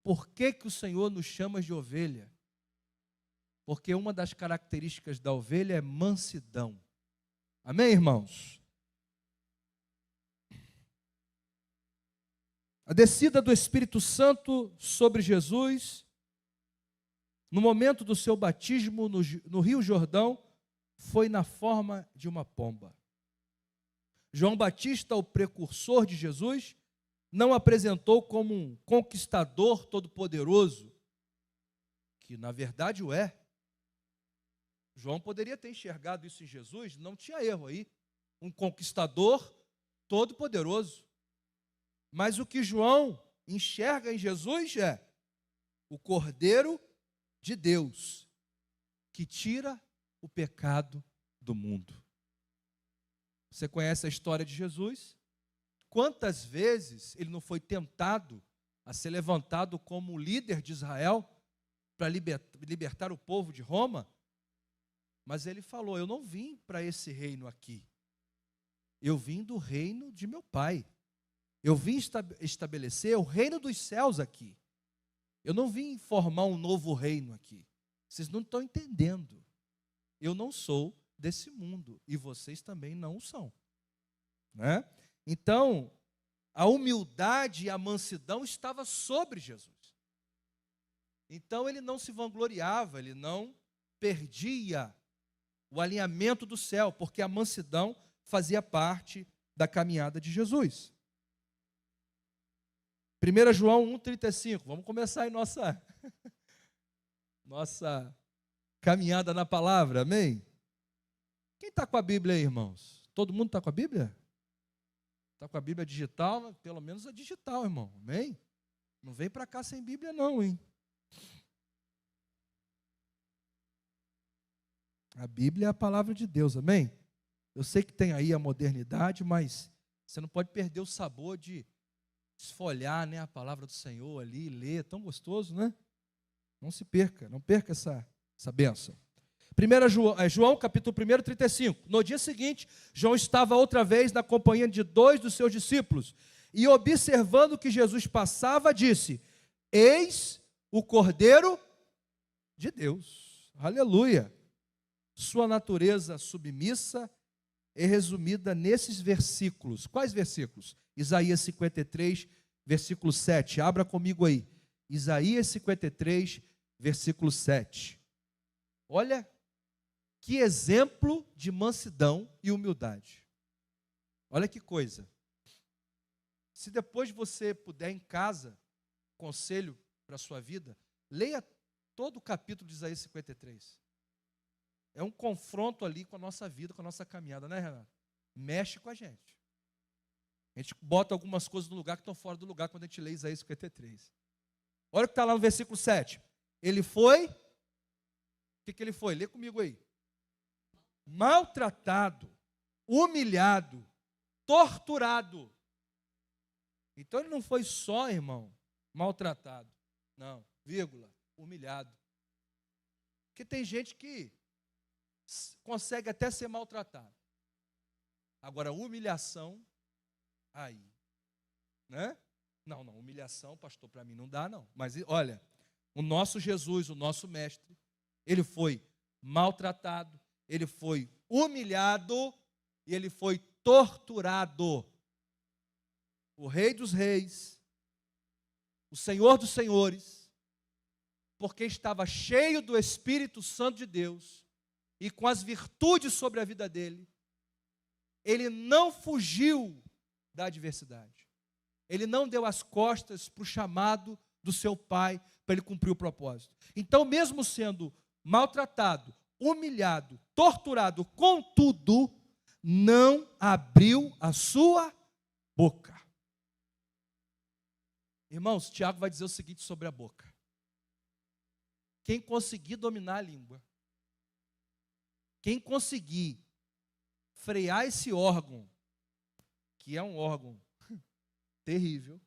por que que o Senhor nos chama de ovelha? Porque uma das características da ovelha é mansidão. Amém, irmãos? A descida do Espírito Santo sobre Jesus, no momento do seu batismo no Rio Jordão, foi na forma de uma pomba. João Batista, o precursor de Jesus, não apresentou como um conquistador todo-poderoso, que na verdade o é. João poderia ter enxergado isso em Jesus, não tinha erro aí. Um conquistador todo-poderoso. Mas o que João enxerga em Jesus é o Cordeiro de Deus, que tira o pecado do mundo. Você conhece a história de Jesus? Quantas vezes ele não foi tentado a ser levantado como líder de Israel para libertar o povo de Roma? Mas ele falou: eu não vim para esse reino aqui. Eu vim do reino de meu pai. Eu vim estabelecer o reino dos céus aqui. Eu não vim formar um novo reino aqui. Vocês não estão entendendo. Eu não sou desse mundo e vocês também não o são. Né? Então, a humildade e a mansidão estava sobre Jesus. Então, ele não se vangloriava, ele não perdia o alinhamento do céu, porque a mansidão fazia parte da caminhada de Jesus. 1 João 1,35, vamos começar aí nossa caminhada na palavra, amém? Quem está com a Bíblia aí, irmãos? Todo mundo está com a Bíblia? Está com a Bíblia digital? Pelo menos a digital, irmão, amém? Não vem para cá sem Bíblia não, hein? A Bíblia é a palavra de Deus, amém? Eu sei que tem aí a modernidade, mas você não pode perder o sabor de esfolhar, né, a palavra do Senhor ali, ler, é tão gostoso, né? Não se perca, não perca essa bênção. João, capítulo 1, 35. No dia seguinte, João estava outra vez na companhia de 2 dos seus discípulos, e observando que Jesus passava, disse: eis o Cordeiro de Deus. Aleluia! Sua natureza submissa é resumida nesses versículos. Quais versículos? Isaías 53, versículo 7. Abra comigo aí. Isaías 53, versículo 7. Olha que exemplo de mansidão e humildade. Olha que coisa. Se depois você puder em casa, conselho para a sua vida, leia todo o capítulo de Isaías 53. É um confronto ali com a nossa vida, com a nossa caminhada, né, Renato? Mexe com a gente. A gente bota algumas coisas no lugar que estão fora do lugar quando a gente lê Isaías 53. Olha o que está lá no versículo 7. Ele foi, o que ele foi? Lê comigo aí. Maltratado, humilhado, torturado. Então ele não foi só, irmão, maltratado. Não, vírgula, humilhado. Porque tem gente que consegue até ser maltratado. Agora, humilhação, aí, né? Não, humilhação, pastor, para mim não dá, não. Mas, olha, o nosso Jesus, o nosso mestre, ele foi maltratado, ele foi humilhado e ele foi torturado. O Rei dos Reis, o Senhor dos Senhores, porque estava cheio do Espírito Santo de Deus e com as virtudes sobre a vida dele, ele não fugiu da adversidade. Ele não deu as costas para o chamado do seu pai para ele cumprir o propósito. Então, mesmo sendo maltratado, humilhado, torturado, contudo, não abriu a sua boca. Irmãos, Tiago vai dizer o seguinte sobre a boca. Quem conseguir dominar a língua, quem conseguir frear esse órgão, que é um órgão terrível,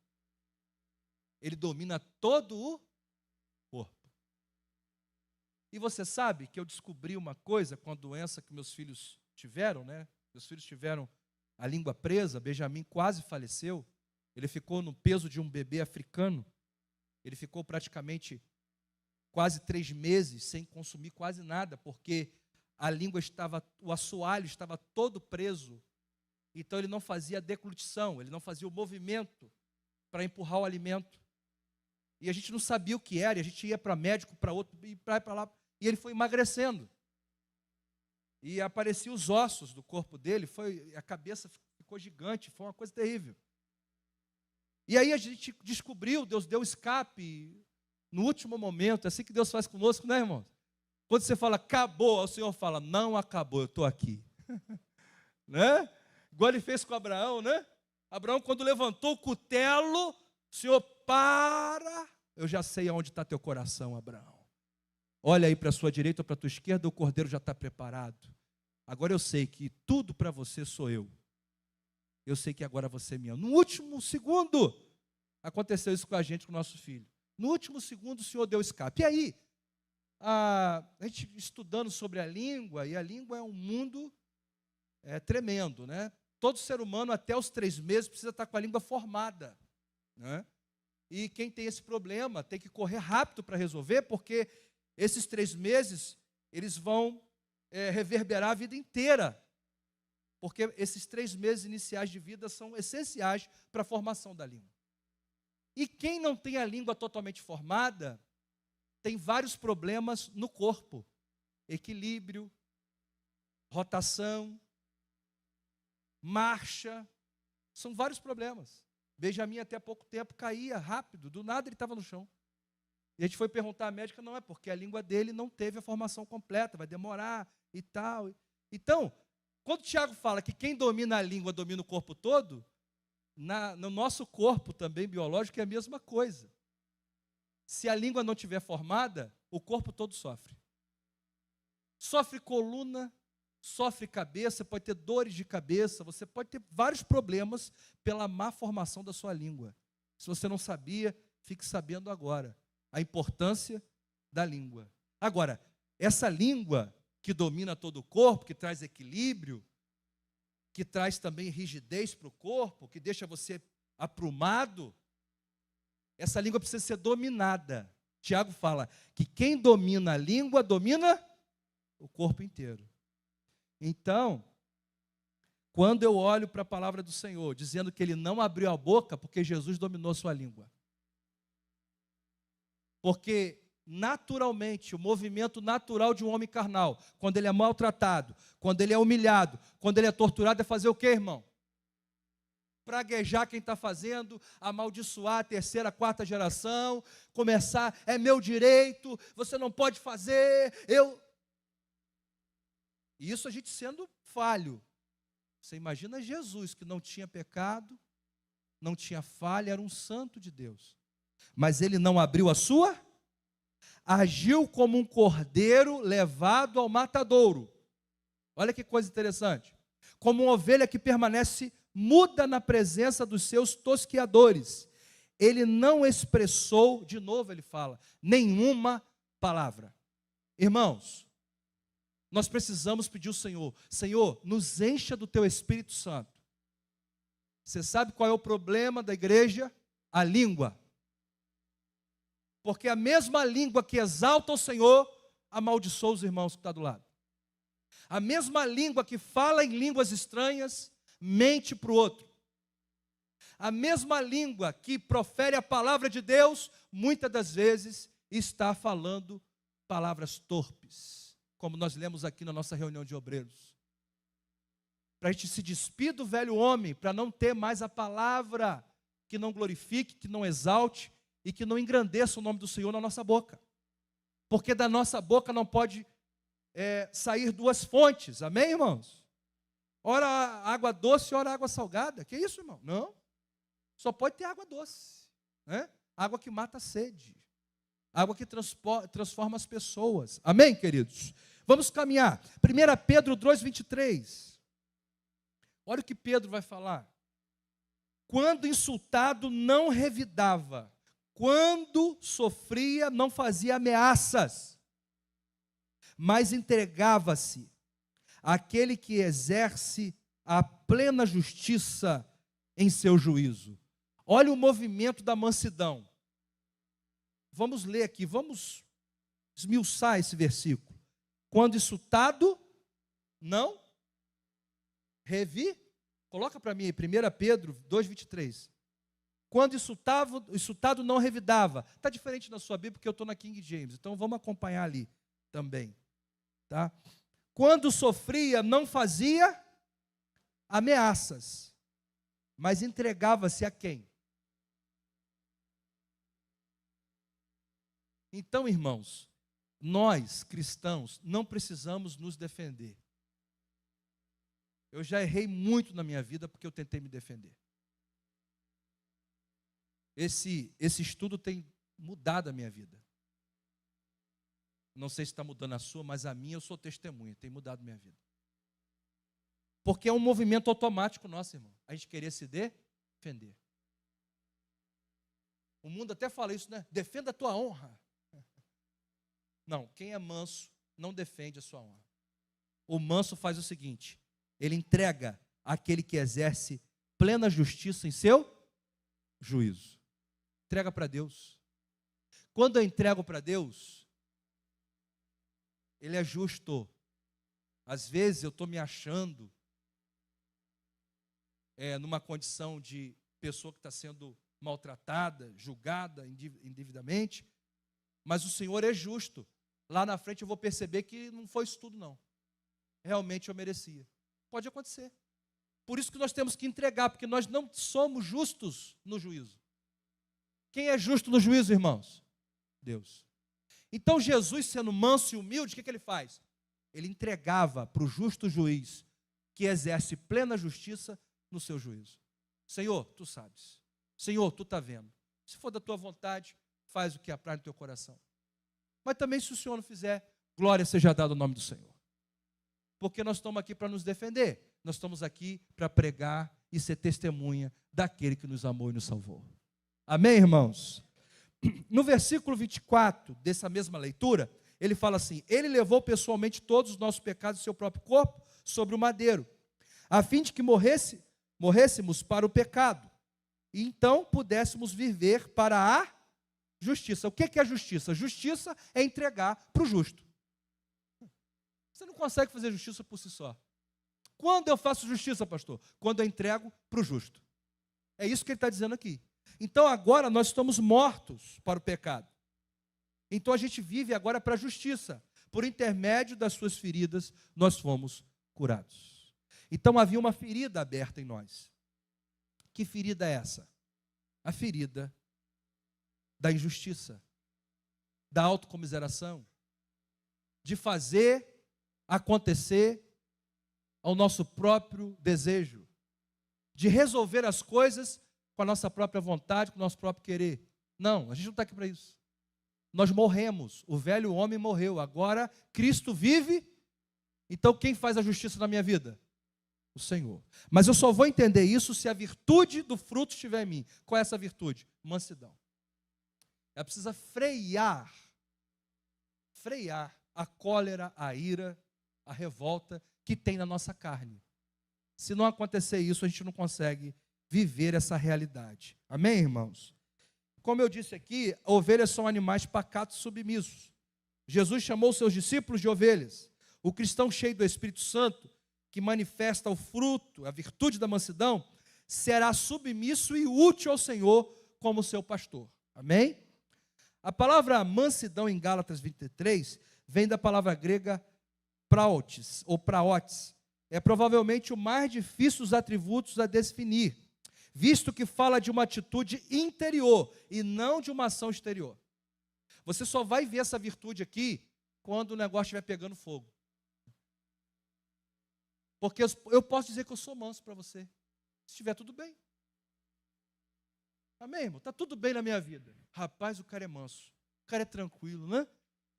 ele domina todo o corpo. E você sabe que eu descobri uma coisa com a doença que meus filhos tiveram, né? Meus filhos tiveram a língua presa, Benjamin quase faleceu, ele ficou no peso de um bebê africano. Ele ficou praticamente quase 3 meses sem consumir quase nada, porque a língua estava, o assoalho estava todo preso. Então ele não fazia a deglutição, ele não fazia o movimento para empurrar o alimento. E a gente não sabia o que era, e a gente ia para médico, para outro, e para lá, e ele foi emagrecendo. E apareciam os ossos do corpo dele, a cabeça ficou gigante, foi uma coisa terrível. E aí a gente descobriu, Deus deu escape no último momento, é assim que Deus faz conosco, né, irmão? Quando você fala, acabou, o Senhor fala, não acabou, eu estou aqui. Né? Igual ele fez com Abraão, né? Abraão, quando levantou o cutelo, o Senhor, para, eu já sei aonde está teu coração, Abraão. Olha aí para a sua direita ou para a tua esquerda, o cordeiro já está preparado. Agora eu sei que tudo para você sou eu. Eu sei que agora você me ama. No último segundo, aconteceu isso com a gente, com o nosso filho. No último segundo, o Senhor deu escape. E aí, a gente estudando sobre a língua, e a língua é um mundo tremendo, né? Todo ser humano, até os 3 meses, precisa estar com a língua formada, né? E quem tem esse problema tem que correr rápido para resolver, porque esses 3 meses, eles vão reverberar a vida inteira. Porque esses 3 meses iniciais de vida são essenciais para a formação da língua. E quem não tem a língua totalmente formada, tem vários problemas no corpo. Equilíbrio, rotação, marcha, são vários problemas. Benjamin até há pouco tempo caía rápido, do nada ele estava no chão. E a gente foi perguntar à médica, não é porque a língua dele não teve a formação completa, vai demorar e tal. Então, quando o Tiago fala que quem domina a língua domina o corpo todo, no nosso corpo também biológico é a mesma coisa. Se a língua não estiver formada, o corpo todo sofre. Sofre coluna, sofre cabeça, pode ter dores de cabeça, você pode ter vários problemas pela má formação da sua língua. Se você não sabia, fique sabendo agora a importância da língua. Agora, essa língua que domina todo o corpo, que traz equilíbrio, que traz também rigidez para o corpo, que deixa você aprumado, essa língua precisa ser dominada. Tiago fala que quem domina a língua, domina o corpo inteiro. Então, quando eu olho para a palavra do Senhor, dizendo que ele não abriu a boca, porque Jesus dominou sua língua. Porque naturalmente, o movimento natural de um homem carnal, quando ele é maltratado, quando ele é humilhado, quando ele é torturado, é fazer o quê, irmão? Praguejar quem está fazendo, amaldiçoar a 3ª, 4ª geração, começar, é meu direito, você não pode fazer, E isso a gente sendo falho. Você imagina Jesus, que não tinha pecado, não tinha falha, era um santo de Deus. Mas ele não abriu a sua, agiu como um cordeiro levado ao matadouro. Olha que coisa interessante. Como uma ovelha que permanece muda na presença dos seus tosqueadores. Ele não expressou, de novo ele fala, nenhuma palavra. Irmãos, nós precisamos pedir ao Senhor, Senhor, nos encha do teu Espírito Santo. Você sabe qual é o problema da igreja? A língua. Porque a mesma língua que exalta o Senhor, amaldiçoa os irmãos que estão do lado. A mesma língua que fala em línguas estranhas, mente para o outro. A mesma língua que profere a palavra de Deus, muitas das vezes está falando palavras torpes, como nós lemos aqui na nossa reunião de obreiros. Para a gente se despir do velho homem, para não ter mais a palavra que não glorifique, que não exalte, e que não engrandeça o nome do Senhor na nossa boca. Porque da nossa boca não pode sair 2 fontes, amém, irmãos? Ora água doce, ora água salgada. Que isso, irmão? Não. Só pode ter água doce, né? Água que mata a sede. Água que transforma as pessoas. Amém, queridos? Vamos caminhar. 1 Pedro 2,23. Olha o que Pedro vai falar. Quando insultado, não revidava. Quando sofria, não fazia ameaças, mas entregava-se àquele que exerce a plena justiça em seu juízo. Olha o movimento da mansidão. vamos ler aqui, vamos esmiuçar esse versículo. Quando insultado, não revi. Coloca para mim aí, 1 Pedro 2,23. Quando insultado não revidava. Está diferente na sua Bíblia, porque eu estou na King James. Então vamos acompanhar ali também. Tá? Quando sofria, não fazia ameaças, mas entregava-se a quem? Então, irmãos, nós, cristãos, não precisamos nos defender. Eu já errei muito na minha vida porque eu tentei me defender. Esse estudo tem mudado a minha vida. Não sei se está mudando a sua, mas a minha, eu sou testemunha, tem mudado a minha vida. Porque é um movimento automático nosso, irmão, a gente querer se defender. O mundo até fala isso, né? Defenda a tua honra. Não, quem é manso não defende a sua honra. O manso faz o seguinte, ele entrega àquele que exerce plena justiça em seu juízo. Entrega para Deus. Quando eu entrego para Deus, Ele é justo. Às vezes eu estou me achando numa condição de pessoa que está sendo maltratada, julgada indevidamente, mas o Senhor é justo. Lá na frente eu vou perceber que não foi isso tudo, não. Realmente eu merecia. Pode acontecer. Por isso que nós temos que entregar, porque nós não somos justos no juízo. Quem é justo no juízo, irmãos? Deus. Então Jesus, sendo manso e humilde, o que ele faz? Ele entregava para o justo juiz, que exerce plena justiça no seu juízo. Senhor, tu sabes. Senhor, tu está vendo. Se for da tua vontade, faz o que apraz no teu coração. Mas também, se o Senhor não fizer, glória seja dada ao nome do Senhor. Porque nós estamos aqui para nos defender. Nós estamos aqui para pregar e ser testemunha daquele que nos amou e nos salvou. Amém, irmãos? No versículo 24 dessa mesma leitura, ele fala assim: ele levou pessoalmente todos os nossos pecados em seu próprio corpo sobre o madeiro, a fim de que morrêssemos para o pecado, e então pudéssemos viver para a justiça. O que é a justiça? Justiça é entregar para o justo. Você não consegue fazer justiça por si só. Quando eu faço justiça, pastor? Quando eu entrego para o justo. É isso que ele está dizendo aqui. Então agora nós estamos mortos para o pecado. Então a gente vive agora para a justiça. Por intermédio das suas feridas, nós fomos curados. Então havia uma ferida aberta em nós. Que ferida é essa? A ferida da injustiça, da autocomiseração, de fazer acontecer ao nosso próprio desejo, de resolver as coisas com a nossa própria vontade, com o nosso próprio querer. Não, a gente não está aqui para isso. Nós morremos, o velho homem morreu, agora Cristo vive. Então quem faz a justiça na minha vida? O Senhor. Mas eu só vou entender isso se a virtude do fruto estiver em mim. Qual é essa virtude? Mansidão. Ela precisa frear a cólera, a ira, a revolta que tem na nossa carne. Se não acontecer isso, a gente não consegue viver essa realidade. Amém, irmãos? Como eu disse aqui, ovelhas são animais pacatos e submissos. Jesus chamou seus discípulos de ovelhas. O cristão cheio do Espírito Santo, que manifesta o fruto, a virtude da mansidão, será submisso e útil ao Senhor como seu pastor. Amém? A palavra mansidão em Gálatas 23 vem da palavra grega praotes, ou praotes. É provavelmente o mais difícil dos atributos a definir, visto que fala de uma atitude interior e não de uma ação exterior. Você só vai ver essa virtude aqui quando o negócio estiver pegando fogo. Porque eu posso dizer que eu sou manso para você, se estiver tudo bem. Amém, irmão? Está tudo bem na minha vida. Rapaz, o cara é manso, o cara é tranquilo, né?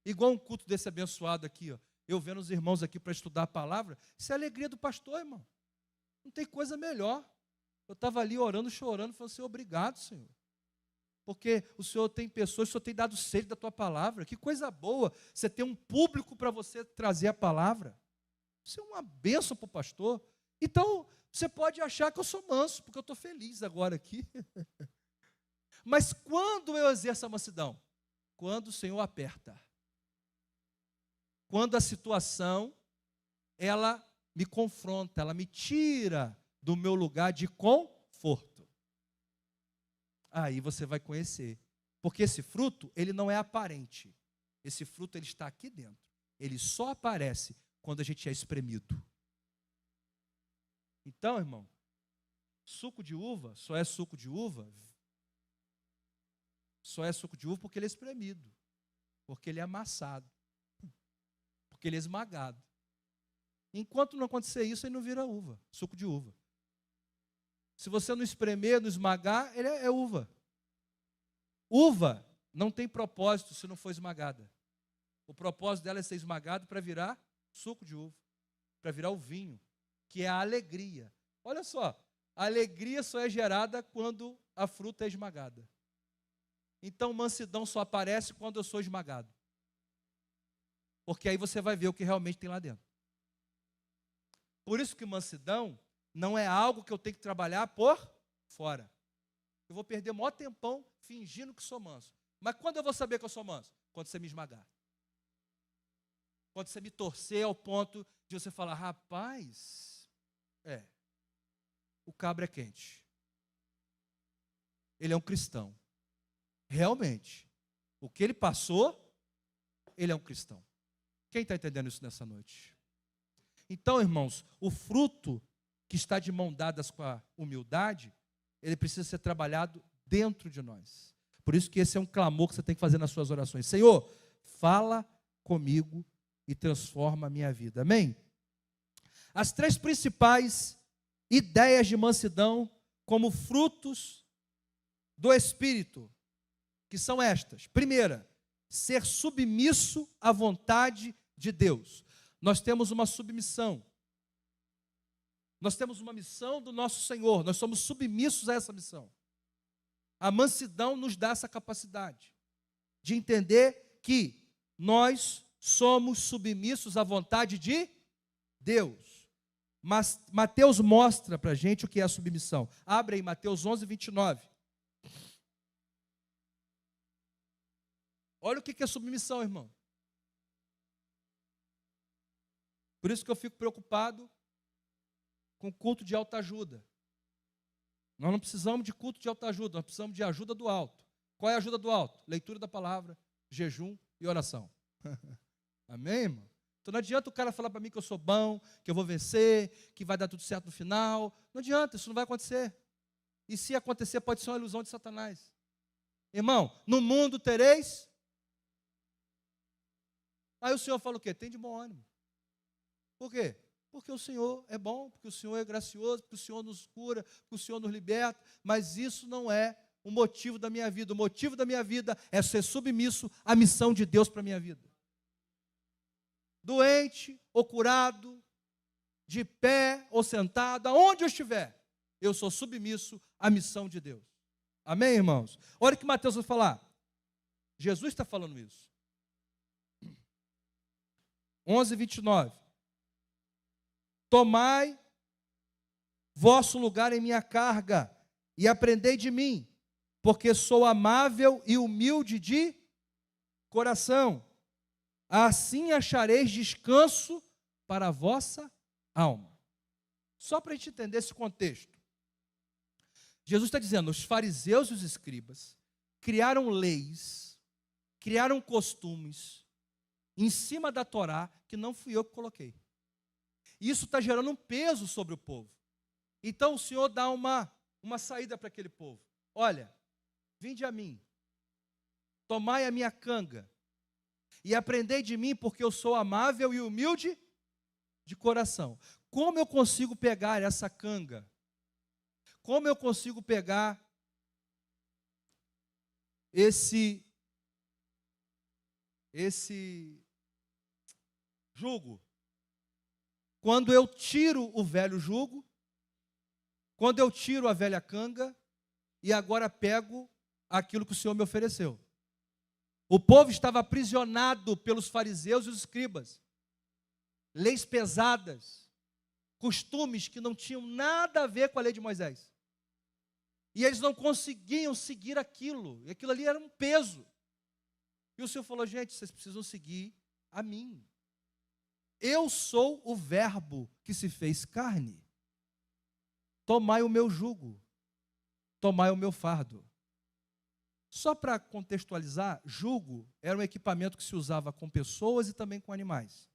Igual um culto desse abençoado aqui, ó. Eu vendo os irmãos aqui para estudar a palavra, isso é a alegria do pastor, irmão. Não tem coisa melhor. Eu estava ali orando, chorando, falando, Senhor, obrigado, Senhor. Porque o Senhor tem pessoas, o Senhor tem dado sede da tua palavra. Que coisa boa, você tem um público para você trazer a palavra. Isso é uma bênção para o pastor. Então, você pode achar que eu sou manso, porque eu estou feliz agora aqui. Mas quando eu exerço a mansidão? quando o Senhor aperta. Quando a situação, ela me confronta, ela me tira do meu lugar de conforto. Aí você vai conhecer. Porque esse fruto, ele não é aparente. Esse fruto, ele está aqui dentro. Ele só aparece quando a gente é espremido. Então, irmão, suco de uva só é suco de uva porque ele é espremido, porque ele é amassado, porque ele é esmagado. Enquanto não acontecer isso, ele não vira uva, suco de uva. Se você não espremer, não esmagar, ele é uva. Uva não tem propósito se não for esmagada. O propósito dela é ser esmagado para virar suco de uva, para virar o vinho, que é a alegria. Olha só, a alegria só é gerada quando a fruta é esmagada. Então, mansidão só aparece quando eu sou esmagado. Porque aí você vai ver o que realmente tem lá dentro. Por isso que mansidão não é algo que eu tenho que trabalhar por fora. Eu vou perder o maior tempão fingindo que sou manso. Mas quando eu vou saber que eu sou manso? Quando você me esmagar. Quando você me torcer ao ponto de você falar, rapaz, o cabra é quente. Ele é um cristão. Realmente, o que ele passou, ele é um cristão. Quem está entendendo isso nessa noite? Então, irmãos, o fruto que está de mão dadas com a humildade, ele precisa ser trabalhado dentro de nós. Por isso que esse é um clamor que você tem que fazer nas suas orações. Senhor, fala comigo e transforma a minha vida. Amém? As 3 principais ideias de mansidão como frutos do Espírito, que são estas. Primeira, ser submisso à vontade de Deus. Nós temos uma submissão. Nós temos uma missão do nosso Senhor. Nós somos submissos a essa missão. A mansidão nos dá essa capacidade de entender que nós somos submissos à vontade de Deus. Mas Mateus mostra para a gente o que é a submissão. Abre aí Mateus 11, 29. Olha o que é submissão, irmão. Por isso que eu fico preocupado com o culto de autoajuda. Nós não precisamos de culto de autoajuda, nós precisamos de ajuda do alto. Qual é a ajuda do alto? Leitura da palavra, jejum e oração. Amém, irmão? Então não adianta o cara falar para mim que eu sou bom, que eu vou vencer, que vai dar tudo certo no final. Não adianta, isso não vai acontecer. E se acontecer, pode ser uma ilusão de Satanás. Irmão, no mundo tereis. Aí o Senhor fala o quê? Tem de bom ânimo. Por quê? Porque o Senhor é bom, porque o Senhor é gracioso, porque o Senhor nos cura, porque o Senhor nos liberta. Mas isso não é o motivo da minha vida. O motivo da minha vida é ser submisso à missão de Deus para a minha vida. Doente ou curado, de pé ou sentado, aonde eu estiver, eu sou submisso à missão de Deus. Amém, irmãos? Olha o que Mateus vai falar. Jesus está falando isso. 11, 29. Tomai vosso lugar em minha carga e aprendei de mim, porque sou amável e humilde de coração. Assim achareis descanso para a vossa alma. Só para a gente entender esse contexto. Jesus está dizendo, os fariseus e os escribas criaram leis, criaram costumes em cima da Torá que não fui eu que coloquei. Isso está gerando um peso sobre o povo. Então o Senhor dá uma saída para aquele povo. Olha, vinde a mim, tomai a minha canga e aprendei de mim, porque eu sou amável e humilde de coração. Como eu consigo pegar essa canga? Como eu consigo pegar esse jugo? Quando eu tiro o velho jugo, quando eu tiro a velha canga e agora pego aquilo que o Senhor me ofereceu. O povo estava aprisionado pelos fariseus e os escribas. Leis pesadas, costumes que não tinham nada a ver com a lei de Moisés. E eles não conseguiam seguir aquilo. E aquilo ali era um peso. E o Senhor falou, gente, vocês precisam seguir a mim. Eu sou o verbo que se fez carne. Tomai o meu jugo, tomai o meu fardo. Só para contextualizar, jugo era um equipamento que se usava com pessoas e também com animais.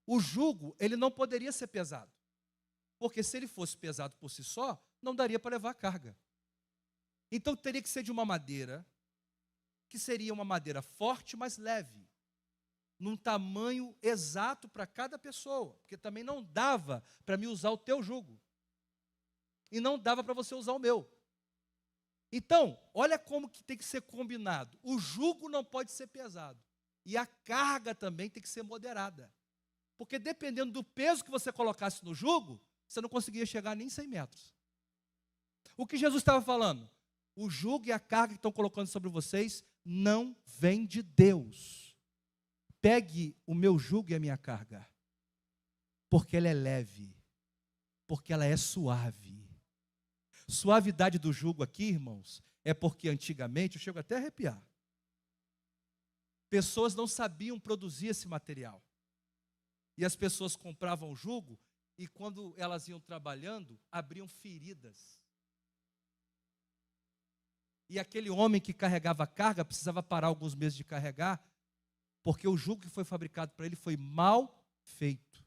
O jugo, ele não poderia ser pesado, porque se ele fosse pesado por si só, não daria para levar carga. Então teria que ser de uma madeira, que seria uma madeira forte, mas leve, num tamanho exato para cada pessoa, porque também não dava para mim usar o teu jugo, e não dava para você usar o meu. Então, olha como que tem que ser combinado. O jugo não pode ser pesado, e a carga também tem que ser moderada, porque dependendo do peso que você colocasse no jugo, você não conseguia chegar nem 100 metros. O que Jesus estava falando? O jugo e a carga que estão colocando sobre vocês não vem de Deus. Pegue o meu jugo e a minha carga, porque ela é leve, porque ela é suave. Suavidade do jugo aqui, irmãos, é porque antigamente, eu chego até a arrepiar, pessoas não sabiam produzir esse material. E as pessoas compravam jugo e quando elas iam trabalhando, abriam feridas. E aquele homem que carregava a carga precisava parar alguns meses de carregar, porque o jugo que foi fabricado para ele foi mal feito.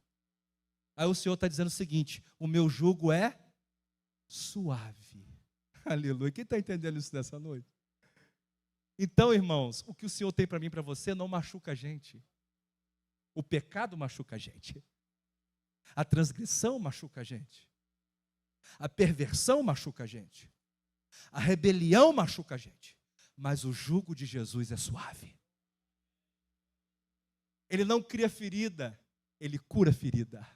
Aí o Senhor está dizendo o seguinte: o meu jugo é suave. Aleluia. Quem está entendendo isso nessa noite? Então, irmãos, o que o Senhor tem para mim e para você não machuca a gente. O pecado machuca a gente. A transgressão machuca a gente. A perversão machuca a gente. A rebelião machuca a gente. Mas o jugo de Jesus é suave. Ele não cria ferida, ele cura ferida.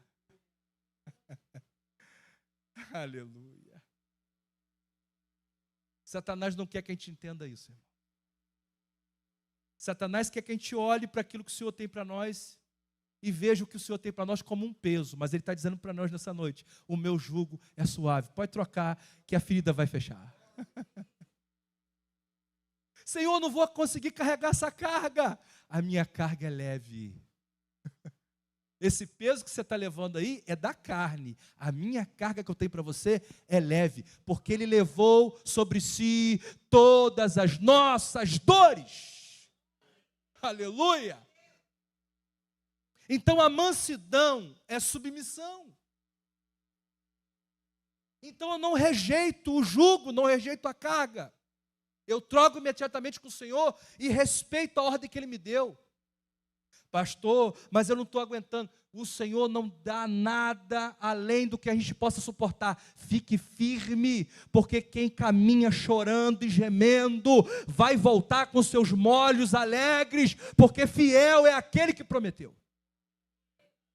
Aleluia. Satanás não quer que a gente entenda isso, irmão. Satanás quer que a gente olhe para aquilo que o Senhor tem para nós e veja o que o Senhor tem para nós como um peso, mas Ele está dizendo para nós nessa noite: o meu jugo é suave, pode trocar que a ferida vai fechar. Senhor, não vou conseguir carregar essa carga, a minha carga é leve. Esse peso que você está levando aí é da carne. A minha carga que eu tenho para você é leve, porque Ele levou sobre si todas as nossas dores. Aleluia! Então a mansidão é submissão. Então eu não rejeito o jugo, não rejeito a carga. Eu troco imediatamente com o Senhor e respeito a ordem que Ele me deu. Pastor, mas eu não estou aguentando. O Senhor não dá nada além do que a gente possa suportar. Fique firme, porque quem caminha chorando e gemendo vai voltar com seus molhos alegres, porque fiel é aquele que prometeu.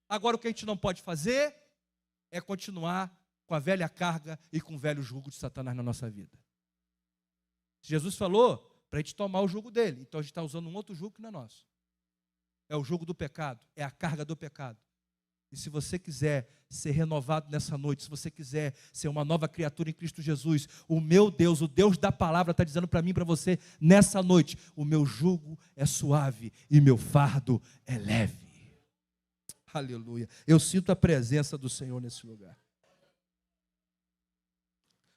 Agora o que a gente não pode fazer é continuar com a velha carga e com o velho jugo de Satanás na nossa vida. Jesus falou para a gente tomar o jugo dele, então a gente está usando um outro jugo que não é nosso. É o jugo do pecado, é a carga do pecado. E se você quiser ser renovado nessa noite, se você quiser ser uma nova criatura em Cristo Jesus, o meu Deus, o Deus da palavra está dizendo para mim e para você nessa noite: o meu jugo é suave e meu fardo é leve. Aleluia. Eu sinto a presença do Senhor nesse lugar.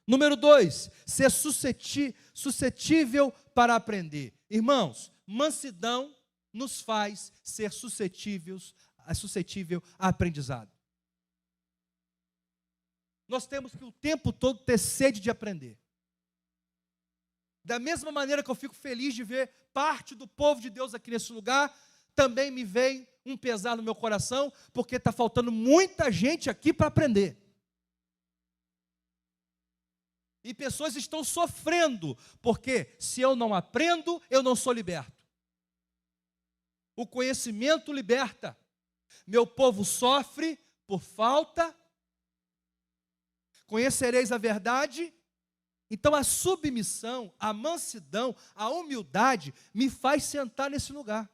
Número 2, ser suscetível para aprender. Irmãos, mansidão nos faz ser suscetível a aprendizado. Nós temos que o tempo todo ter sede de aprender. Da mesma maneira que eu fico feliz de ver parte do povo de Deus aqui nesse lugar, também me vem um pesar no meu coração, porque está faltando muita gente aqui para aprender. E pessoas estão sofrendo, porque se eu não aprendo, eu não sou liberto. O conhecimento liberta. Meu povo sofre por falta. Conhecereis a verdade. Então a submissão, a mansidão, a humildade me faz sentar nesse lugar.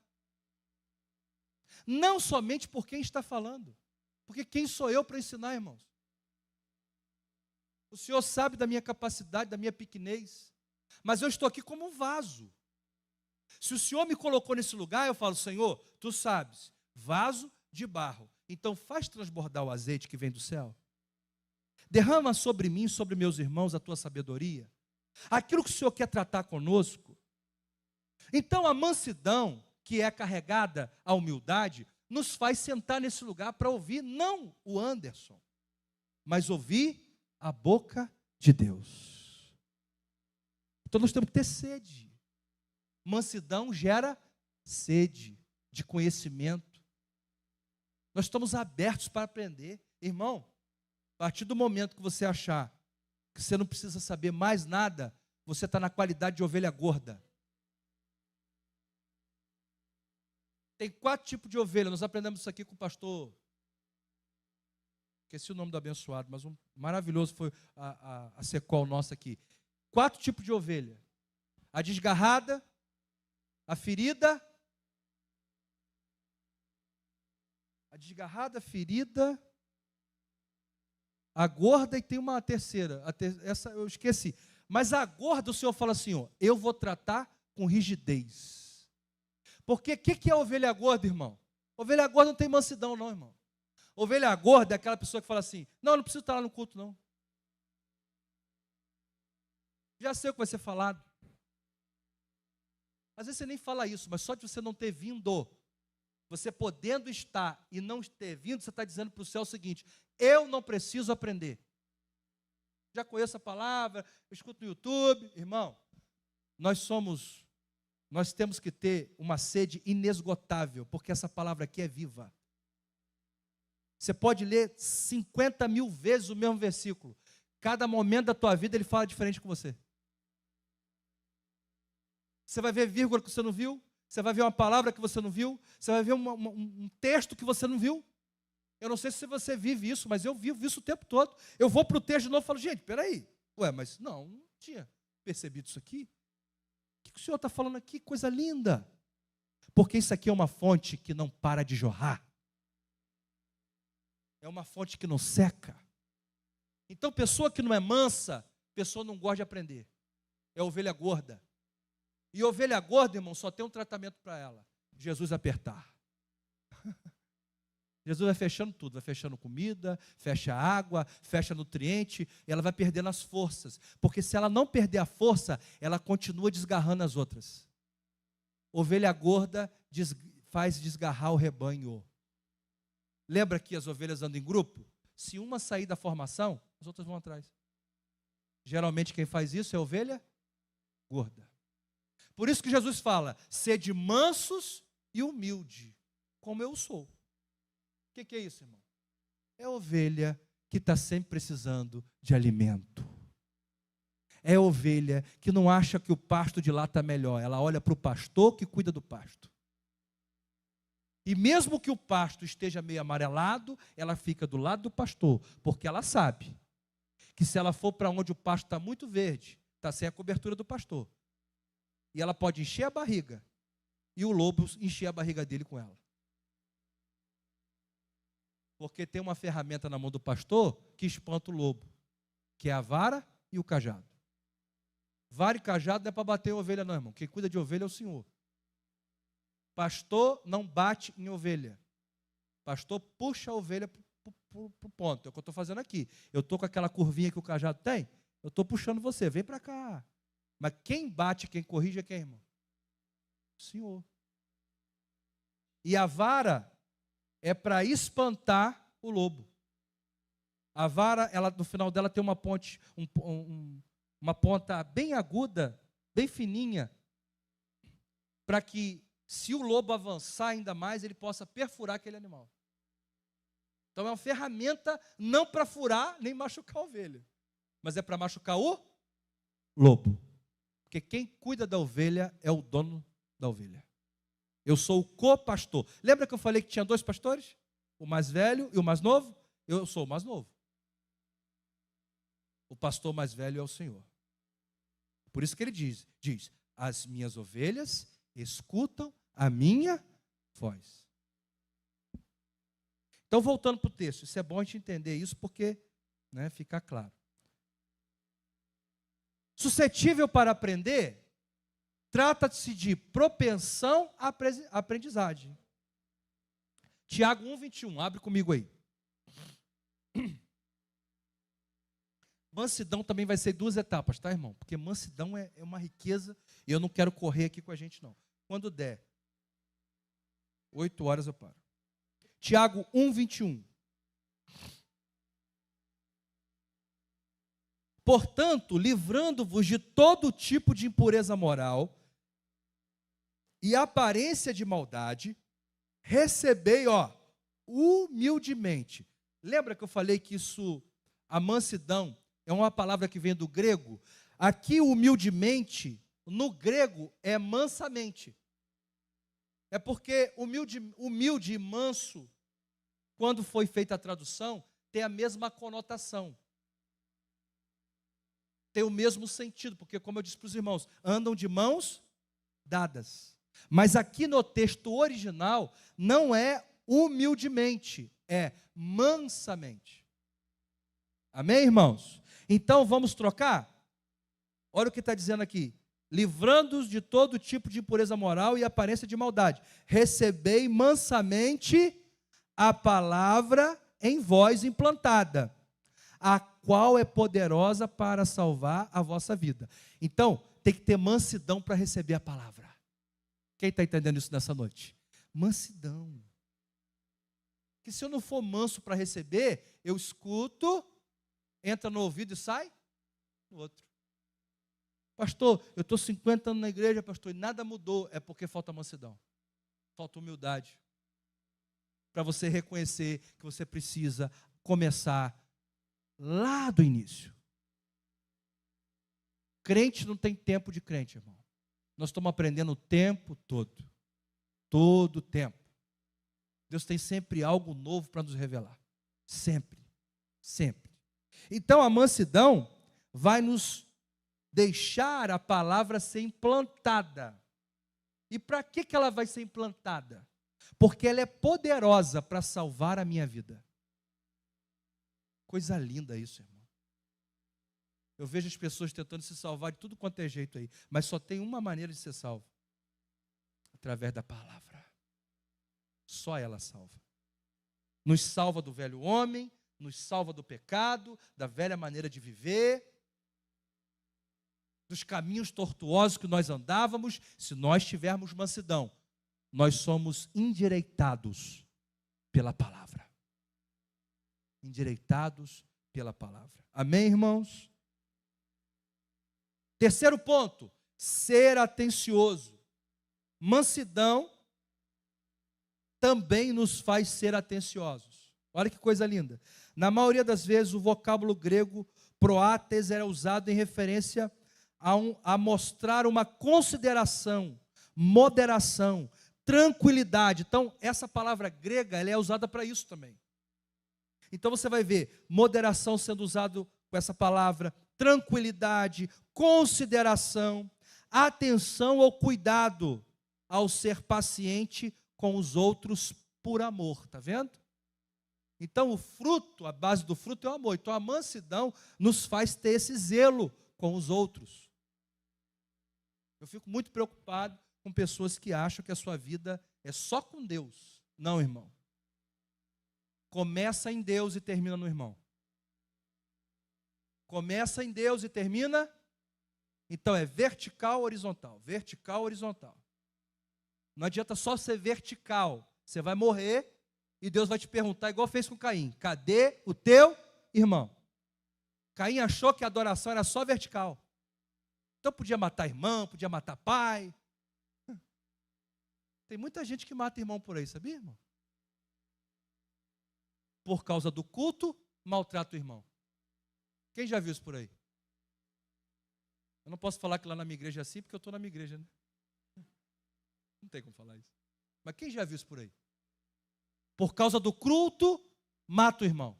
Não somente por quem está falando, porque quem sou eu para ensinar, irmãos? O Senhor sabe da minha capacidade, da minha pequenez, mas eu estou aqui como um vaso. Se o Senhor me colocou nesse lugar, eu falo, Senhor, tu sabes, vaso de barro. Então faz transbordar o azeite que vem do céu. Derrama sobre mim, sobre meus irmãos, a tua sabedoria. Aquilo que o Senhor quer tratar conosco. Então a mansidão, que é carregada à humildade, nos faz sentar nesse lugar para ouvir, não o Anderson, mas ouvir a boca de Deus. Então nós temos que ter sede. Mansidão gera sede de conhecimento. Nós estamos abertos para aprender. Irmão, a partir do momento que você achar que você não precisa saber mais nada, você está na qualidade de ovelha gorda. Tem 4 tipos de ovelha. Nós aprendemos isso aqui com o pastor. Esqueci o nome do abençoado, mas um maravilhoso foi a Secol nossa aqui. 4 tipos de ovelha. A desgarrada, a ferida, a gorda e tem uma terceira. Essa eu esqueci. Mas a gorda, o Senhor fala assim, ó, eu vou tratar com rigidez. Porque o que é a ovelha gorda, irmão? Ovelha gorda não tem mansidão não, irmão. Ovelha gorda é aquela pessoa que fala assim, não preciso estar lá no culto não. Já sei o que vai ser falado. Às vezes você nem fala isso, mas só de você não ter vindo, você podendo estar e não ter vindo, você está dizendo para o céu o seguinte, eu não preciso aprender. Já conheço a palavra, eu escuto no YouTube. Irmão, nós temos que ter uma sede inesgotável, porque essa palavra aqui é viva. Você pode ler 50 mil vezes o mesmo versículo. Cada momento da tua vida ele fala diferente com você. Você vai ver vírgula que você não viu. Você vai ver uma palavra que você não viu. Você vai ver um texto que você não viu. Eu não sei se você vive isso, mas eu vivo isso o tempo todo. Eu vou para o texto de novo e falo, gente, peraí. Mas não tinha percebido isso aqui. O que o Senhor está falando aqui? Coisa linda. Porque isso aqui é uma fonte que não para de jorrar. É uma fonte que não seca. Então, pessoa que não é mansa, pessoa não gosta de aprender. É ovelha gorda. E ovelha gorda, irmão, só tem um tratamento para ela. Jesus apertar. Jesus vai fechando tudo, vai fechando comida, fecha água, fecha nutriente, e ela vai perdendo as forças. Porque se ela não perder a força, ela continua desgarrando as outras. Ovelha gorda faz desgarrar o rebanho. Lembra que as ovelhas andam em grupo? Se uma sair da formação, as outras vão atrás. Geralmente quem faz isso é a ovelha gorda. Por isso que Jesus fala, sede mansos e humilde, como eu sou. O que é isso, irmão? É a ovelha que está sempre precisando de alimento. É a ovelha que não acha que o pasto de lá está melhor. Ela olha para o pastor que cuida do pasto. E mesmo que o pasto esteja meio amarelado, ela fica do lado do pastor, porque ela sabe que se ela for para onde o pasto está muito verde, está sem a cobertura do pastor, e ela pode encher a barriga, e o lobo encher a barriga dele com ela. Porque tem uma ferramenta na mão do pastor que espanta o lobo, que é a vara e o cajado. Vara e cajado não é para bater a ovelha não, irmão. Quem cuida de ovelha é o Senhor. Pastor não bate em ovelha. Pastor puxa a ovelha para o ponto. É o que eu estou fazendo aqui. Eu estou com aquela curvinha que o cajado tem, eu estou puxando você, vem para cá. Mas quem bate, quem corrige é quem, irmão? O Senhor. E a vara é para espantar o lobo. A vara, ela, no final dela tem uma ponte, uma ponta bem aguda, bem fininha, para que, se o lobo avançar ainda mais, ele possa perfurar aquele animal. Então é uma ferramenta não para furar nem machucar a ovelha, mas é para machucar o lobo. Porque quem cuida da ovelha é o dono da ovelha. Eu sou o co-pastor. Lembra que eu falei que tinha 2 pastores? O mais velho e o mais novo? Eu sou o mais novo. O pastor mais velho é o Senhor. Por isso que ele diz, as minhas ovelhas escutam a minha voz. Então, voltando para o texto, isso é bom a gente entender isso porque, fica claro. Suscetível para aprender Trata-se de propensão à aprendizagem. Tiago 1:21, abre comigo aí. Mansidão também vai ser 2 etapas, tá, irmão? Porque mansidão é uma riqueza e eu não quero correr aqui com a gente, não. Quando der 8 horas eu paro. Tiago 1:21. Portanto, livrando-vos de todo tipo de impureza moral e aparência de maldade, recebei, humildemente. Lembra que eu falei que a mansidão, é uma palavra que vem do grego? Aqui, humildemente, no grego, é mansamente. É porque humilde e manso, quando foi feita a tradução, tem a mesma conotação. Tem o mesmo sentido, porque, como eu disse para os irmãos, andam de mãos dadas. Mas aqui no texto original, não é humildemente, é mansamente. Amém, irmãos? Então, vamos trocar? Olha o que está dizendo aqui. Livrando-os de todo tipo de impureza moral e aparência de maldade. Recebei mansamente a palavra em vós implantada, a qual é poderosa para salvar a vossa vida. Então, tem que ter mansidão para receber a palavra. Quem está entendendo isso nessa noite? Mansidão. Que se eu não for manso para receber, eu escuto, entra no ouvido e sai no outro. Pastor, eu estou 50 anos na igreja, pastor, e nada mudou. É porque falta mansidão. Falta humildade. Para você reconhecer que você precisa começar lá do início. Crente não tem tempo de crente, irmão. Nós estamos aprendendo o tempo todo. Todo o tempo. Deus tem sempre algo novo para nos revelar. Sempre. Sempre. Então a mansidão vai nos deixar a palavra ser implantada. E para que ela vai ser implantada? Porque ela é poderosa para salvar a minha vida. Coisa linda isso, irmão. Eu vejo as pessoas tentando se salvar de tudo quanto é jeito aí, mas só tem uma maneira de ser salvo. Através da palavra. Só ela salva. Nos salva do velho homem, nos salva do pecado, da velha maneira de viver, dos caminhos tortuosos que nós andávamos. Se nós tivermos mansidão, nós somos endireitados pela palavra. Endireitados pela palavra. Amém, irmãos? Terceiro ponto, ser atencioso. Mansidão também nos faz ser atenciosos. Olha que coisa linda. Na maioria das vezes, o vocábulo grego proates era usado em referência a mostrar uma consideração, moderação, tranquilidade. Então, essa palavra grega, ela é usada para isso também. Então, você vai ver moderação sendo usado com essa palavra, tranquilidade, consideração, atenção ou cuidado ao ser paciente com os outros por amor. Está vendo? Então, o fruto, a base do fruto é o amor. Então, a mansidão nos faz ter esse zelo com os outros. Eu fico muito preocupado com pessoas que acham que a sua vida é só com Deus. Não, irmão. Começa em Deus e termina no irmão. Começa em Deus e termina. Então é vertical, horizontal. Vertical, horizontal. Não adianta só ser vertical. Você vai morrer e Deus vai te perguntar, igual fez com Caim: cadê o teu irmão? Caim achou que a adoração era só vertical. Então podia matar irmão, podia matar pai. Tem muita gente que mata irmão por aí, sabia, irmão? Por causa do culto, maltrata o irmão. Quem já viu isso por aí? Eu não posso falar que lá na minha igreja é assim, porque eu estou na minha igreja, né? Não tem como falar isso. Mas quem já viu isso por aí? Por causa do culto, mata o irmão.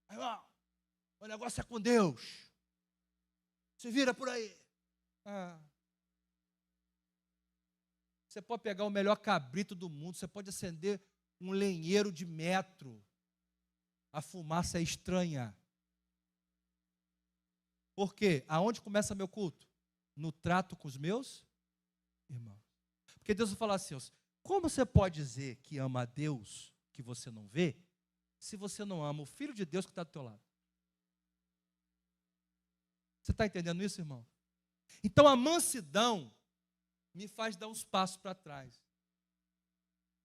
Aí, ó, o negócio é com Deus. Se vira por aí. Você pode pegar o melhor cabrito do mundo, você pode acender um lenheiro de metro. A fumaça é estranha. Por quê? Aonde começa meu culto? No trato com os meus irmão. Porque Deus vai falar assim, ó, como você pode dizer que ama a Deus, que você não vê, se você não ama o Filho de Deus que está do teu lado? Você está entendendo isso, irmão? Então a mansidão me faz dar uns passos para trás.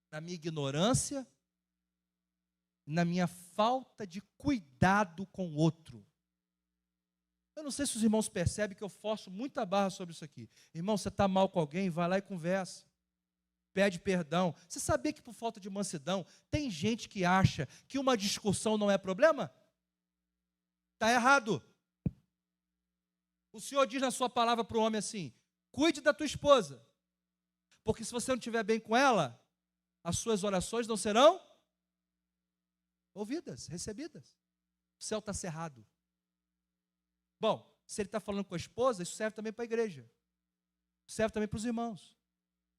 Na minha ignorância, na minha falta de cuidado com o outro. Eu não sei se os irmãos percebem que eu forço muita barra sobre isso aqui. Irmão, você está mal com alguém, vai lá e conversa. Pede perdão. Você sabia que por falta de mansidão, tem gente que acha que uma discussão não é problema? Está errado. O Senhor diz na sua palavra para o homem assim, cuide da tua esposa, porque se você não estiver bem com ela, as suas orações não serão ouvidas, recebidas. O céu está cerrado. Bom, se ele está falando com a esposa, isso serve também para a igreja. Serve também para os irmãos.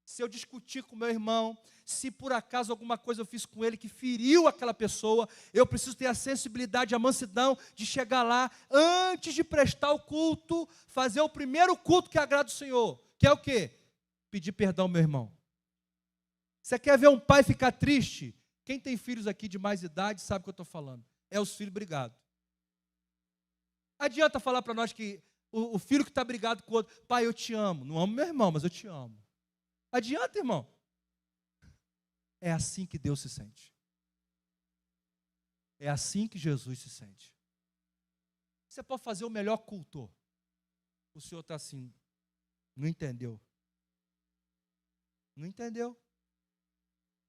Se eu discutir com meu irmão, se por acaso alguma coisa eu fiz com ele que feriu aquela pessoa, eu preciso ter a sensibilidade, a mansidão de chegar lá, antes de prestar o culto, fazer o primeiro culto que agrada o Senhor. Que é o quê? Pedir perdão ao meu irmão. Você quer ver um pai ficar triste? Quem tem filhos aqui de mais idade sabe o que eu estou falando. É os filhos brigados. Adianta falar para nós que o filho que está brigado com o outro, pai, eu te amo. Não amo meu irmão, mas eu te amo. Adianta, irmão. É assim que Deus se sente. É assim que Jesus se sente. Você pode fazer o melhor cultor. O Senhor está assim, não entendeu. Não entendeu.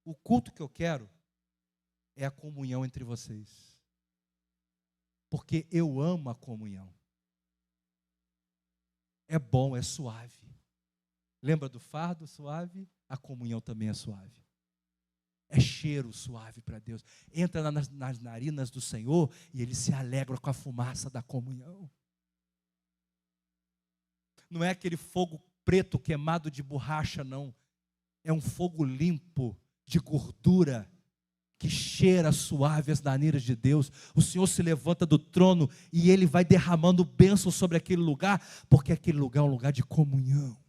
O culto que eu quero é a comunhão entre vocês. Porque eu amo a comunhão. É bom, é suave. Lembra do fardo suave? A comunhão também é suave. É cheiro suave para Deus. Entra nas narinas do Senhor e Ele se alegra com a fumaça da comunhão. Não é aquele fogo preto queimado de borracha, não. É um fogo limpo de gordura que cheira suave as narinas de Deus. O Senhor se levanta do trono e Ele vai derramando bênção sobre aquele lugar, porque aquele lugar é um lugar de comunhão.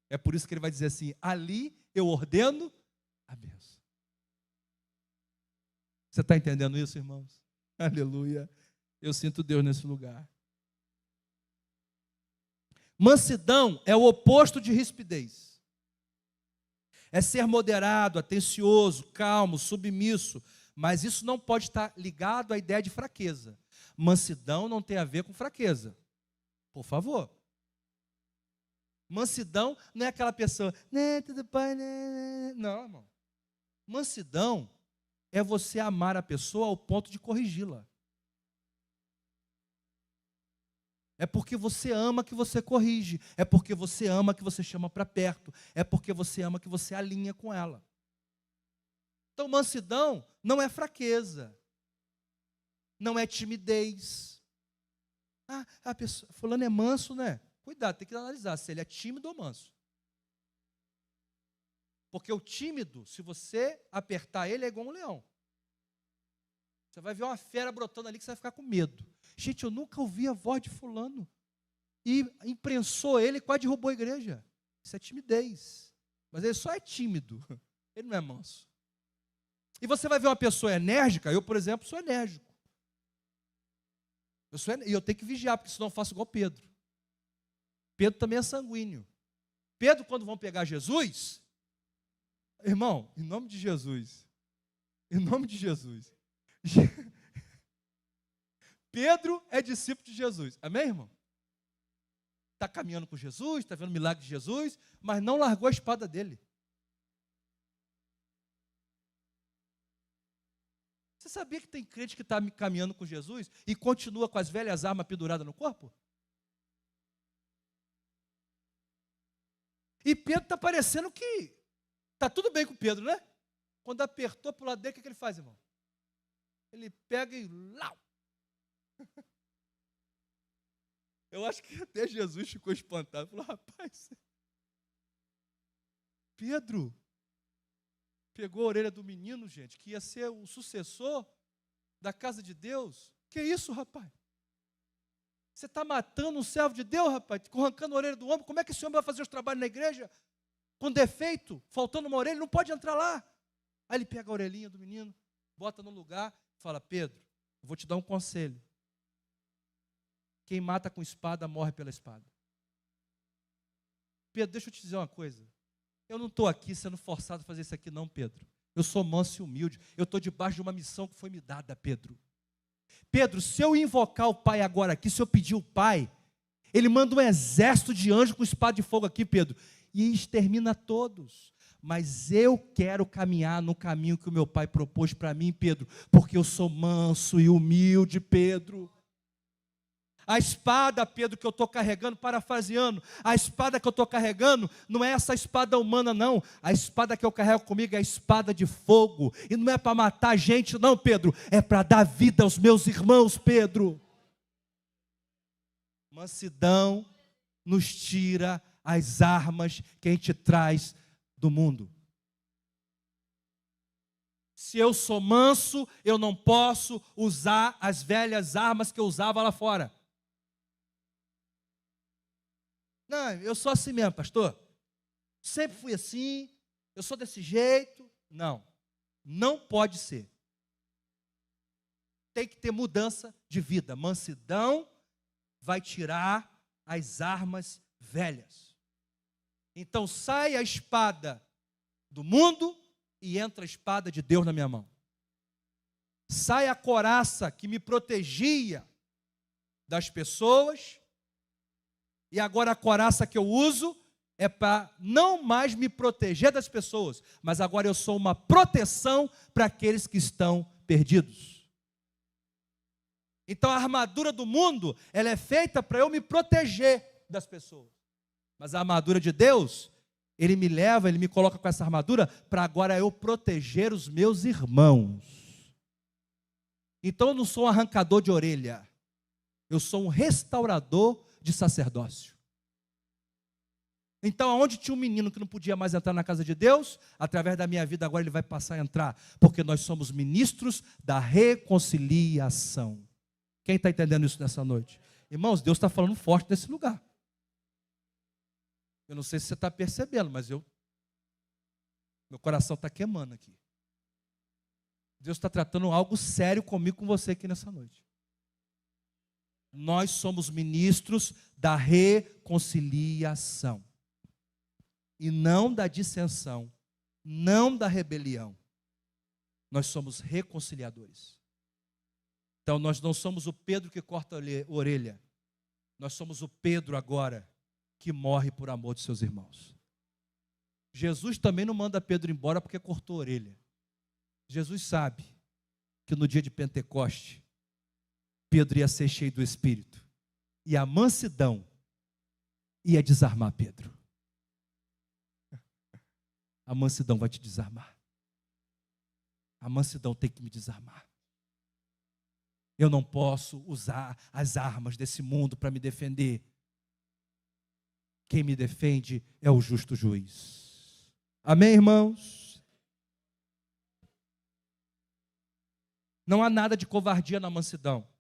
É por isso que Ele vai dizer assim, ali eu ordeno a bênção. Você está entendendo isso, irmãos? Aleluia. Eu sinto Deus nesse lugar. Mansidão é o oposto de rispidez. É ser moderado, atencioso, calmo, submisso. Mas isso não pode estar ligado à ideia de fraqueza. Mansidão não tem a ver com fraqueza. Por favor. Mansidão não é aquela pessoa, né, tudo bem, né? Não, irmão. Mansidão é você amar a pessoa ao ponto de corrigi-la. É porque você ama que você corrige. É porque você ama que você chama para perto. É porque você ama que você alinha com ela. Então, mansidão não é fraqueza. Não é timidez. Ah, a pessoa, fulano é manso, né? Cuidado, tem que analisar se ele é tímido ou manso. Porque o tímido, se você apertar ele, é igual um leão. Você vai ver uma fera brotando ali que você vai ficar com medo. Gente, eu nunca ouvi a voz de fulano. E imprensou ele e quase derrubou a igreja. Isso é timidez. Mas ele só é tímido. Ele não é manso. E você vai ver uma pessoa enérgica. Eu, por exemplo, sou enérgico. E eu tenho que vigiar, porque senão eu faço igual Pedro. Pedro também é sanguíneo. Pedro, quando vão pegar Jesus, irmão, em nome de Jesus, Pedro é discípulo de Jesus, amém, irmão? Está caminhando com Jesus, está vendo o milagre de Jesus, mas não largou a espada dele. Você sabia que tem crente que está caminhando com Jesus e continua com as velhas armas penduradas no corpo? E Pedro está parecendo que está tudo bem com Pedro, né? Quando apertou para o lado dele, o que ele faz, irmão? Ele pega e lau. Eu acho que até Jesus ficou espantado. Falou, rapaz, Pedro pegou a orelha do menino, gente, que ia ser o sucessor da casa de Deus. Que isso, rapaz? Você está matando um servo de Deus, rapaz, arrancando a orelha do homem. Como é que esse homem vai fazer os trabalhos na igreja? Com defeito, faltando uma orelha, ele não pode entrar lá. Aí ele pega a orelhinha do menino, bota no lugar, fala: Pedro, eu vou te dar um conselho. Quem mata com espada, morre pela espada. Pedro, deixa eu te dizer uma coisa. Eu não estou aqui sendo forçado a fazer isso aqui não, Pedro. Eu sou manso e humilde. Eu estou debaixo de uma missão que foi me dada, Pedro. Pedro, se eu invocar o Pai agora aqui, se eu pedir o Pai, Ele manda um exército de anjos com espada de fogo aqui, Pedro, e extermina todos. Mas eu quero caminhar no caminho que o meu Pai propôs para mim, Pedro, porque eu sou manso e humilde, Pedro. A espada, Pedro, que eu estou carregando, parafraseando, a espada que eu estou carregando não é essa espada humana, não. A espada que eu carrego comigo é a espada de fogo. E não é para matar gente, não, Pedro. É para dar vida aos meus irmãos, Pedro. Mansidão nos tira as armas que a gente traz do mundo. Se eu sou manso, eu não posso usar as velhas armas que eu usava lá fora. Não, eu sou assim mesmo, pastor. Sempre fui assim, eu sou desse jeito. Não, não pode ser. Tem que ter mudança de vida. Mansidão vai tirar as armas velhas. Então sai a espada do mundo e entra a espada de Deus na minha mão. Sai a couraça que me protegia das pessoas. E agora a couraça que eu uso é para não mais me proteger das pessoas, mas agora eu sou uma proteção para aqueles que estão perdidos. Então a armadura do mundo, ela é feita para eu me proteger das pessoas. Mas a armadura de Deus, Ele me leva, Ele me coloca com essa armadura para agora eu proteger os meus irmãos. Então eu não sou um arrancador de orelha, eu sou um restaurador de sacerdócio. Então, onde tinha um menino que não podia mais entrar na casa de Deus, através da minha vida agora ele vai passar a entrar, porque nós somos ministros da reconciliação. Quem está entendendo isso nessa noite? Irmãos, Deus está falando forte nesse lugar. Eu não sei se você está percebendo, mas meu coração está queimando aqui. Deus está tratando algo sério comigo, com você aqui nessa noite. Nós somos ministros da reconciliação. E não da dissensão, não da rebelião. Nós somos reconciliadores. Então nós não somos o Pedro que corta a orelha. Nós somos o Pedro agora que morre por amor de seus irmãos. Jesus também não manda Pedro embora porque cortou a orelha. Jesus sabe que no dia de Pentecoste, Pedro ia ser cheio do Espírito. E a mansidão ia desarmar Pedro. A mansidão vai te desarmar. A mansidão tem que me desarmar. Eu não posso usar as armas desse mundo para me defender. Quem me defende é o justo juiz. Amém, irmãos? Não há nada de covardia na mansidão.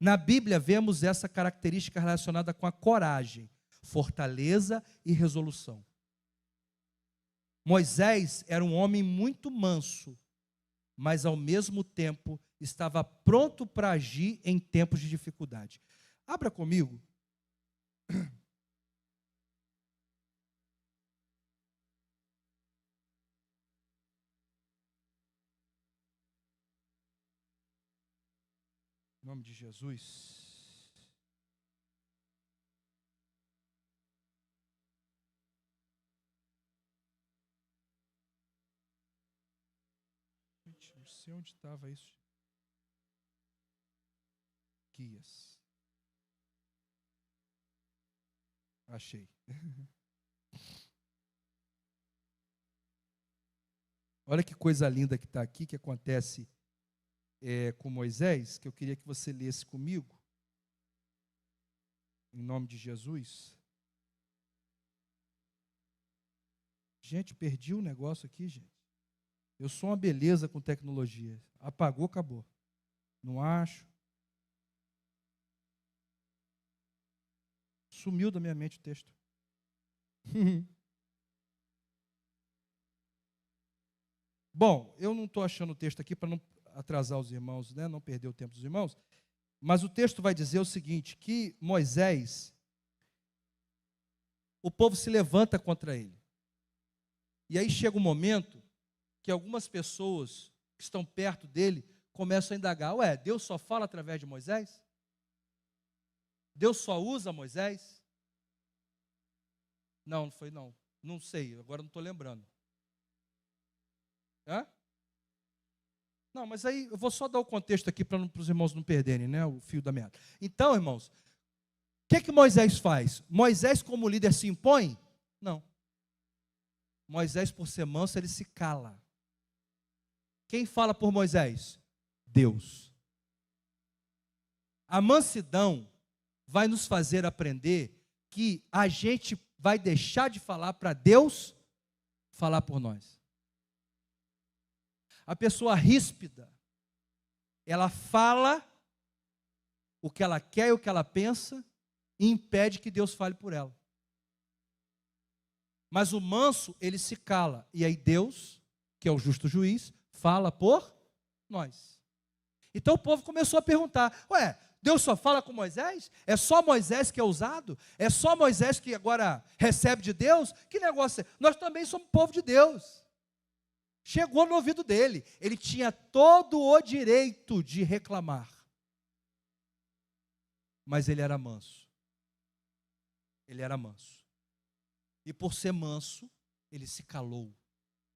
Na Bíblia vemos essa característica relacionada com a coragem, fortaleza e resolução. Moisés era um homem muito manso, mas ao mesmo tempo estava pronto para agir em tempos de dificuldade. Abra comigo. Em nome de Jesus. Gente, não sei onde estava isso. Quias. Achei. Olha que coisa linda que está aqui, que acontece com Moisés, que eu queria que você lesse comigo, em nome de Jesus. Gente, perdi o negócio aqui, gente. Eu sou uma beleza com tecnologia. Apagou, acabou. Não acho. Sumiu da minha mente o texto. Bom, eu não estou achando o texto aqui para não atrasar os irmãos, né? Não perder o tempo dos irmãos, mas o texto vai dizer o seguinte, que Moisés, o povo se levanta contra ele. E aí chega um momento que algumas pessoas que estão perto dele começam a indagar, ué, Deus só fala através de Moisés? Deus só usa Moisés? Não, não foi não. Não sei, agora não estou lembrando. Hã? Não, mas aí eu vou só dar o contexto aqui para os irmãos não perderem, né, o fio da meada. Então, irmãos, o que Moisés faz? Moisés, como líder, se impõe? Não. Moisés, por ser manso, ele se cala. Quem fala por Moisés? Deus. A mansidão vai nos fazer aprender que a gente vai deixar de falar para Deus falar por nós. A pessoa ríspida, ela fala o que ela quer e o que ela pensa e impede que Deus fale por ela. Mas o manso, ele se cala. E aí Deus, que é o justo juiz, fala por nós. Então o povo começou a perguntar, ué, Deus só fala com Moisés? É só Moisés que é usado? É só Moisés que agora recebe de Deus? Que negócio é? Nós também somos povo de Deus. Chegou no ouvido dele. Ele tinha todo o direito de reclamar. Mas ele era manso. Ele era manso. E por ser manso, ele se calou.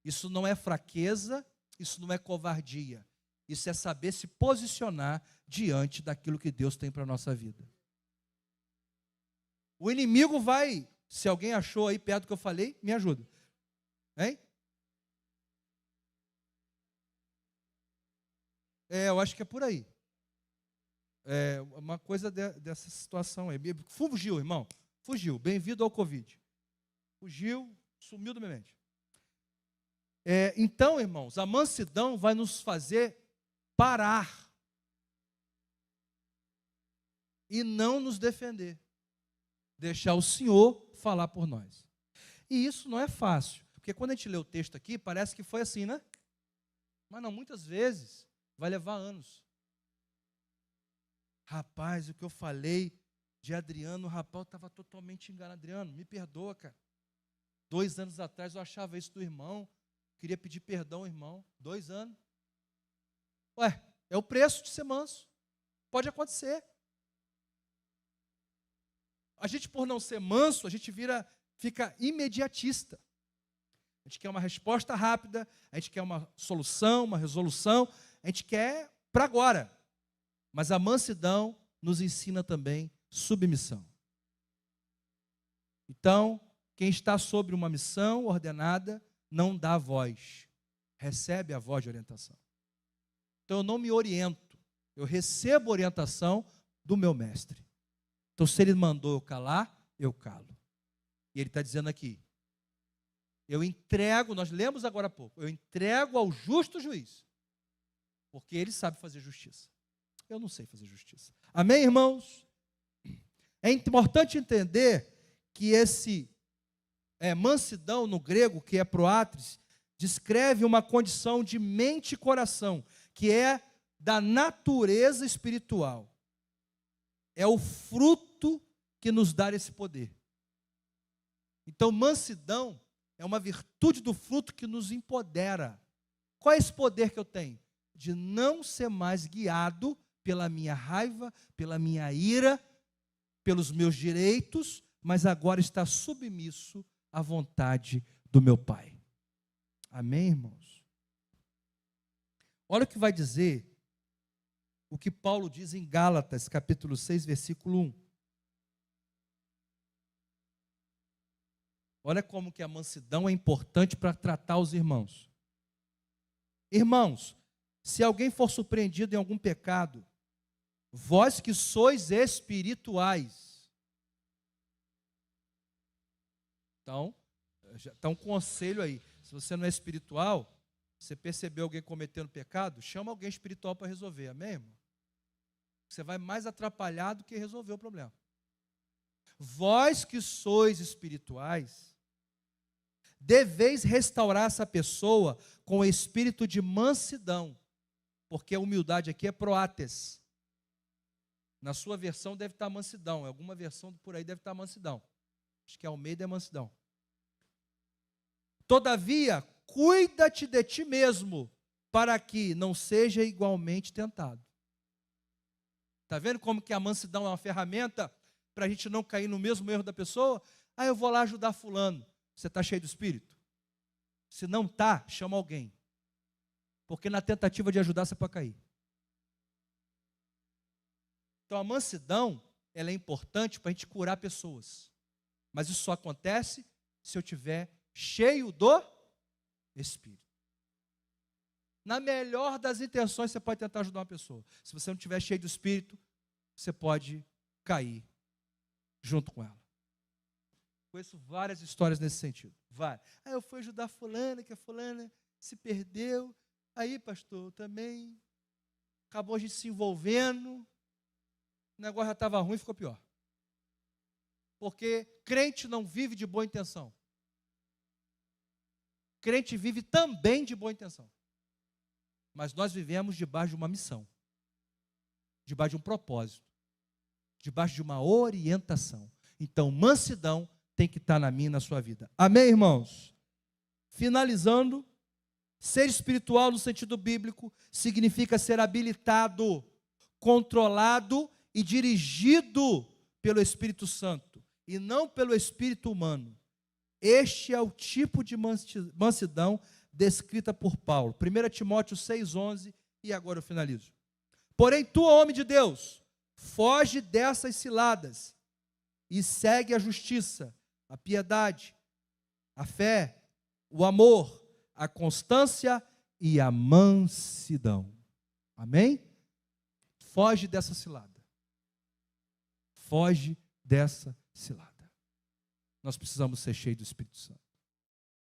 Isso não é fraqueza, isso não é covardia. Isso é saber se posicionar diante daquilo que Deus tem para a nossa vida. O inimigo vai, se alguém achou aí perto do que eu falei, me ajuda. Hein? Eu acho que é por aí. É uma coisa dessa situação aí. Fugiu, irmão. Fugiu. Bem-vindo ao Covid. Fugiu, sumiu da minha mente. Então, irmãos, a mansidão vai nos fazer parar e não nos defender. Deixar o Senhor falar por nós. E isso não é fácil. Porque quando a gente lê o texto aqui, parece que foi assim, né? Mas não, muitas vezes vai levar anos. Rapaz, o que eu falei de Adriano, rapaz, eu estava totalmente enganado. Adriano, me perdoa, cara. 2 anos atrás eu achava isso do irmão. Queria pedir perdão ao irmão. 2 anos. Ué, é o preço de ser manso. Pode acontecer. A gente, por não ser manso, a gente fica imediatista. A gente quer uma resposta rápida, a gente quer uma solução, uma resolução, a gente quer para agora. Mas a mansidão nos ensina também submissão. Então, quem está sobre uma missão ordenada, não dá voz, recebe a voz de orientação. Então, eu não me oriento, eu recebo orientação do meu mestre. Então, se ele mandou eu calar, eu calo. E ele está dizendo aqui, eu entrego, nós lemos agora há pouco, eu entrego ao justo juiz, porque ele sabe fazer justiça. Eu não sei fazer justiça. Amém, irmãos? É importante entender que esse mansidão no grego, que é proatris, descreve uma condição de mente e coração, que é da natureza espiritual. É o fruto que nos dá esse poder. Então, mansidão é uma virtude do fruto que nos empodera. Qual é esse poder que eu tenho? De não ser mais guiado pela minha raiva, pela minha ira, pelos meus direitos, mas agora estar submisso à vontade do meu Pai. Amém, irmãos? Olha o que vai dizer o que Paulo diz em Gálatas, capítulo 6, versículo 1. Olha como que a mansidão é importante para tratar os irmãos. Irmãos, se alguém for surpreendido em algum pecado, vós que sois espirituais. Então, já está um conselho aí. Se você não é espiritual, você percebeu alguém cometendo pecado, chama alguém espiritual para resolver. Amém, irmão? Você vai mais atrapalhar do que resolver o problema. Vós que sois espirituais, deveis restaurar essa pessoa com o espírito de mansidão, porque a humildade aqui é proates. Na sua versão deve estar mansidão, em alguma versão por aí deve estar mansidão. Acho que Almeida é mansidão. Todavia, cuida-te de ti mesmo, para que não seja igualmente tentado. Está vendo como que a mansidão é uma ferramenta para a gente não cair no mesmo erro da pessoa? Ah, eu vou lá ajudar fulano. Você está cheio do Espírito? Se não está, chama alguém. Porque na tentativa de ajudar você pode cair. Então a mansidão, ela é importante para a gente curar pessoas. Mas isso só acontece se eu estiver cheio do Espírito. Na melhor das intenções, você pode tentar ajudar uma pessoa. Se você não estiver cheio do Espírito, você pode cair junto com ela. Conheço várias histórias nesse sentido. Várias. Ah, eu fui ajudar fulana, que a fulana se perdeu. Aí, pastor, também acabou a gente se envolvendo. O negócio já estava ruim, ficou pior. Porque crente não vive de boa intenção. Crente vive também de boa intenção. Mas nós vivemos debaixo de uma missão. Debaixo de um propósito. Debaixo de uma orientação. Então, mansidão tem que estar na minha e na sua vida. Amém, irmãos? Finalizando, ser espiritual no sentido bíblico significa ser habilitado, controlado e dirigido pelo Espírito Santo e não pelo espírito humano. Este é o tipo de mansidão descrita por Paulo. 1 Timóteo 6,11, e agora eu finalizo. Porém, tu, homem de Deus, foge dessas ciladas e segue a justiça, a piedade, a fé, o amor, a constância e a mansidão. Amém? Foge dessa cilada. Foge dessa cilada. Nós precisamos ser cheios do Espírito Santo.